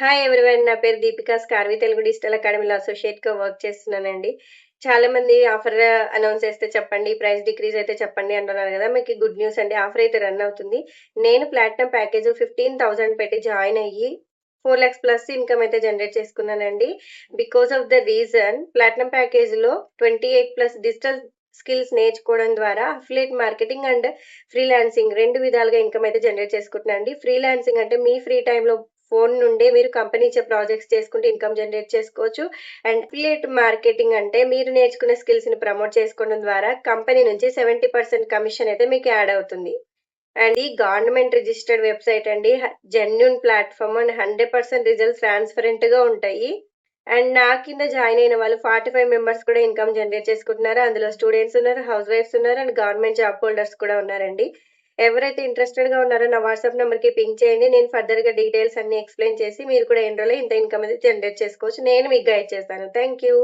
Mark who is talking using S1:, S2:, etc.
S1: Hi everyone. నా పేరు Deepika. స్కార్వి Telugu digital అకాడమీలో అసోసియేట్‌గా వర్క్ చేస్తున్నానండి. చాలామంది ఆఫర్ అనౌన్స్ చేస్తే చెప్పండి, ప్రైస్ డిక్రీజ్ అయితే చెప్పండి అంటున్నారు గదా! మీకు గుడ్ న్యూస్ అండి. ఆఫర్ అయితే రన్ అవుతుంది. నేను ప్లాటినం ప్యాకేజ్ 15,000 పెట్టి జాయిన్ అయ్యి 4,00,000 ప్లస్ ఇన్‌కమ్ అయితే జనరేట్ చేసుకున్నానండి. Because of the reason platinum ప్యాకేజ్‌లో 28+ డిజిటల్ స్కిల్స్ నేర్చుకోవడం ద్వారా అఫిలియేట్ మార్కెటింగ్ అండ్ ఫ్రీలాన్సింగ్ 2 విధాలుగా ఇన్‌కమ్ అయితే జనరేట్ చేసుకుంటున్నానండి. ఫ్రీలాన్సింగ్ అంటే మీ ఫ్రీ టైమ్‌లో ఫోన్ నుండే మీరు కంపెనీ ఇచ్చే ప్రాజెక్ట్స్ చేసుకుంటూ ఇన్‌కమ్ జనరేట్ చేసుకోవచ్చు. అండ్ అఫిలియేట్ మార్కెటింగ్ అంటే మీరు నేర్చుకున్న స్కిల్స్‌ని ప్రమోట్ చేసుకోవడం ద్వారా కంపెనీ నుంచి 70% కమిషన్ అయితే మీకు యాడ్ అవుతుంది. అండ్ ఈ గవర్నమెంట్ రిజిస్టర్డ్ వెబ్‌సైట్ అండి. జెన్యూన్ ప్లాట్‌ఫార్మ్ అండ్ 100% రిజల్ట్స్ ట్రాన్స్‌పరెంట్‌గా ఉంటాయి. అండ్ నా కింద జాయిన్ అయిన వాళ్ళు 45 మెంబర్స్ కూడా ఇన్‌కమ్ జనరేట్ చేసుకుంటున్నారు. అందులో స్టూడెంట్స్ ఉన్నారు, హౌస్ వైఫ్స్ ఉన్నారు అండ్ గవర్నమెంట్ జాబ్ హోల్డర్స్ కూడా ఉన్నారండి. ఎవరైతే ఇంట్రెస్టెడ్‌గా ఉన్నారో నా వాట్సాప్ నంబర్‌కి పింగ్ చేయండి. నేను ఫర్దర్‌గా డీటెయిల్స్ అన్నీ ఎక్స్‌ప్లెయిన్ చేసి మీరు కూడా ఎన్రోల్ అయ్యి ఇంత ఇన్‌కమ్ అనేది జనరేట్ చేసుకోవచ్చు. నేను మీకు గైడ్ చేస్తాను. Thank you.